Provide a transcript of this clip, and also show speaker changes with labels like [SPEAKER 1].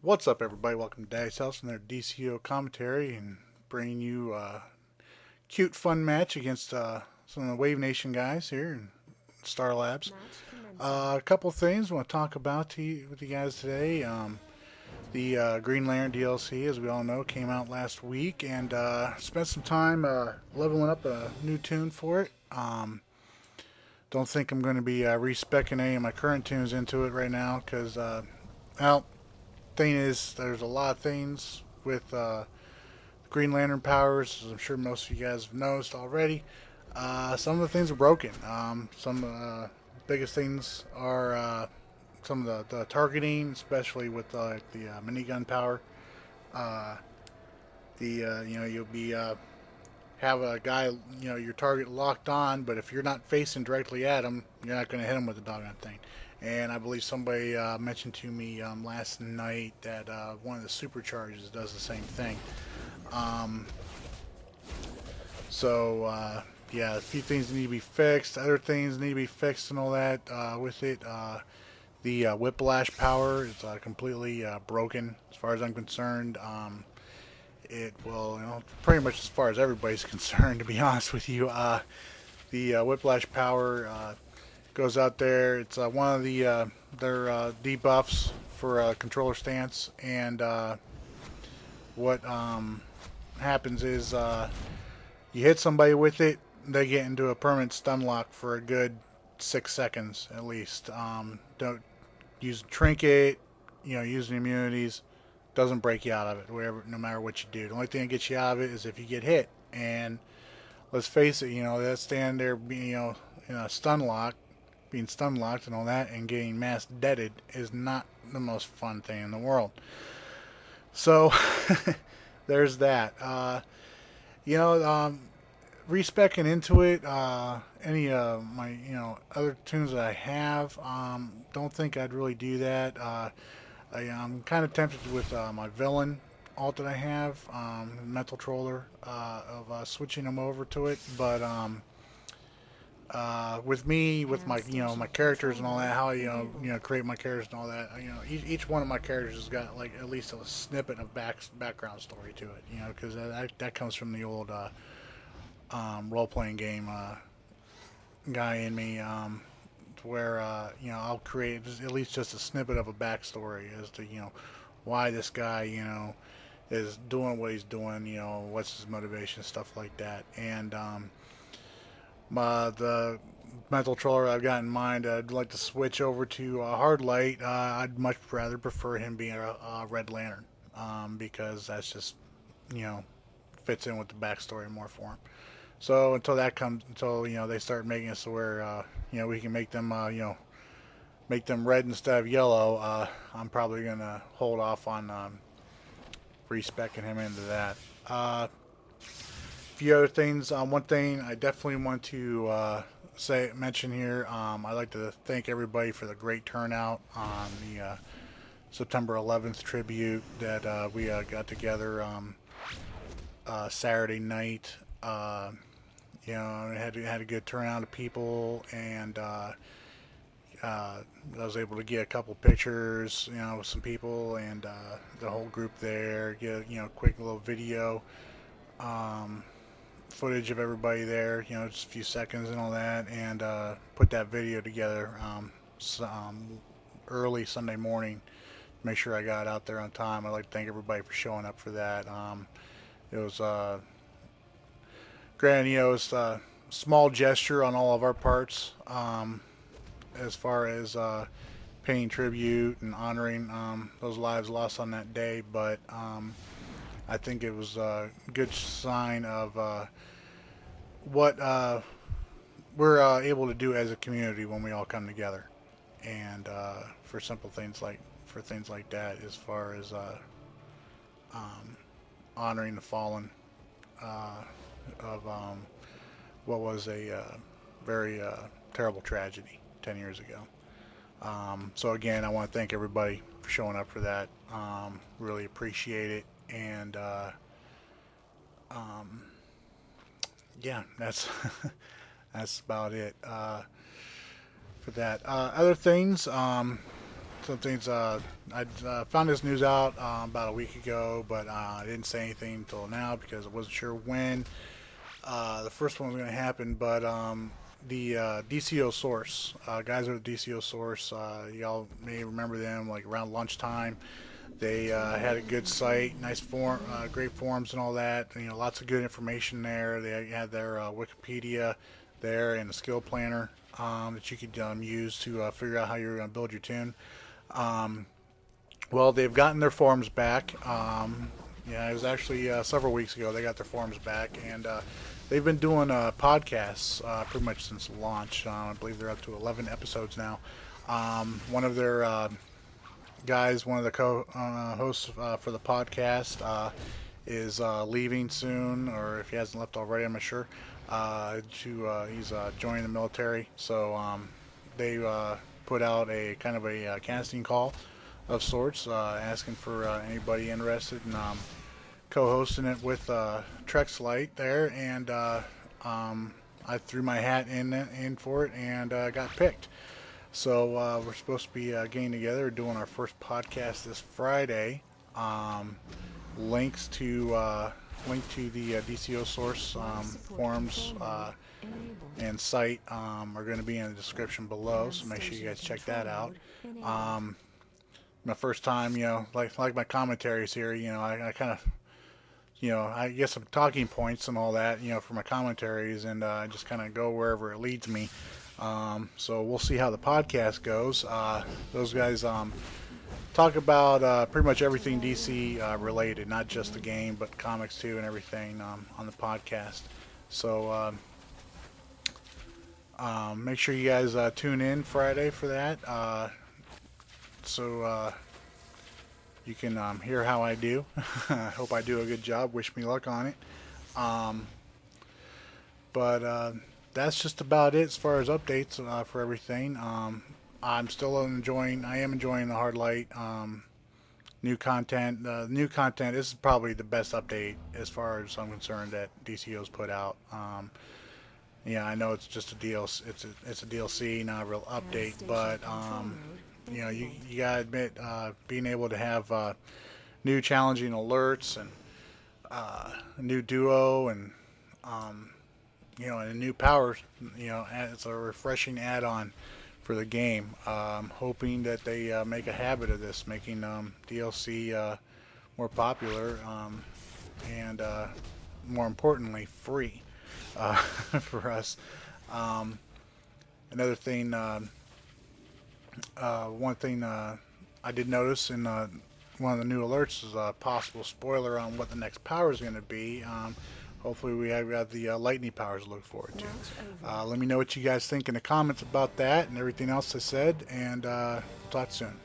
[SPEAKER 1] What's up, everybody? Welcome to Daddy's House and their DCUO commentary, and bringing you a cute, fun match against some of the Wave Nation guys here in Star Labs. A couple things I want to talk about with you guys today. The Green Lantern DLC, as we all know, came out last week, and spent some time leveling up a new tune for it. Don't think I'm going to be respecking any of my current tunes into it right now, because, well, thing is, there's a lot of things with Green Lantern powers, as I'm sure most of you guys have noticed already. Some of the things are broken. Some biggest things are some of the targeting, especially with the minigun power. Uh, you'll be have a guy, your target locked on, but if you're not facing directly at him, you're not going to hit him with the doggone thing. And I believe somebody mentioned to me last night that one of the supercharges does the same thing. Um, yeah, a few things need to be fixed. Other things need to be fixed and all that with it. The whiplash power is completely broken as far as I'm concerned. It will, pretty much as far as everybody's concerned, to be honest with you. The whiplash power goes out there. It's one of their debuffs for controller stance, and what happens is you hit somebody with it, they get into a permanent stun lock for a good 6 seconds at least. Don't use a trinket, using immunities doesn't break you out of it, whatever, no matter what you do. The only thing that gets you out of it is if you get hit. And let's face it, that stand there being, in a stun lock, being stun locked and all that, and getting mass deaded is not the most fun thing in the world. So there's that. Respecing into it, any my other tunes that I have, don't think I'd really do that. I'm kind of tempted with my villain alt that I have, mental troller, of switching them over to it, but with me, with my my characters and all that, how create my characters and all that, each one of my characters has got like at least a snippet of background story to it, because that comes from the old role playing game guy in me. Where I'll create at least just a snippet of a backstory as to why this guy is doing what he's doing, what's his motivation, stuff like that. And the mental troller I've got in mind, I'd like to switch over to Hard Light. I'd much rather prefer him being a Red Lantern, because that's just fits in with the backstory more for him. So until they start making it so where we can make them make them red instead of yellow, I'm probably gonna hold off on respecing him into that. A few other things. One thing I definitely want to mention here. I'd like to thank everybody for the great turnout on the September 11th tribute that we got together Saturday night. Had a good turnout of people, and I was able to get a couple pictures, with some people and the whole group there. Get quick little video footage of everybody there, just a few seconds and all that, and put that video together early Sunday morning. Make sure I got out there on time. I'd like to thank everybody for showing up for that. It was granted, it's a small gesture on all of our parts, as far as paying tribute and honoring those lives lost on that day, but I think it was a good sign of what we're able to do as a community when we all come together, and for things like that, as far as honoring the fallen of what was a very terrible tragedy 10 years ago. So again, I want to thank everybody for showing up for that. Really appreciate it, and yeah, that's that's about it for that. Other things, some things. I found this news out about a week ago, but I didn't say anything until now because I wasn't sure when the first one was going to happen. But the DCUO Source, guys at the DCUO Source, y'all may remember them like around lunchtime. They had a good site, nice form, great forums and all that. You know, lots of good information there. They had their Wikipedia there and a skill planner that you could use to figure out how you're going to build your tune. Well, they've gotten their forums back. Yeah, it was actually several weeks ago they got their forums back, and they've been doing podcasts pretty much since launch. I believe they're up to 11 episodes now. One of their guys, one of the co-hosts for the podcast, is leaving soon, or if he hasn't left already, I'm not sure. He's joining the military, so they put out a kind of a casting call of sorts, asking for anybody interested in co-hosting it with Trexlite there, and I threw my hat in for it and got picked. So we're supposed to be getting together, doing our first podcast this Friday. Link to the DCUO Source forums and site are going to be in the description below, so make sure you guys check that out. My first time, you know, like my commentaries here, you know, I kind of, you know, I get some talking points and all that, you know, for my commentaries, and I just kind of go wherever it leads me. So we'll see how the podcast goes. Those guys talk about pretty much everything DC related, not just the game, but comics too, and everything on the podcast. So make sure you guys tune in Friday for that, so you can hear how I do. I hope I do a good job. Wish me luck on it. But that's just about it as far as updates for everything. I'm still enjoying the hard light new content. New content, this is probably the best update as far as I'm concerned that DCO's put out. Yeah, I know it's just a DLC. It's a DLC, not a real update, but you know, you gotta admit, being able to have new challenging alerts and a new duo and you know, and a new power, you know, it's a refreshing add-on for the game. Hoping that they make a habit of this, making DLC more popular and more importantly free for us. Another thing, one thing I did notice in one of the new alerts is a possible spoiler on what the next power is going to be. Hopefully we have the lightning powers to look forward to. Let me know what you guys think in the comments about that and everything else I said, and talk soon.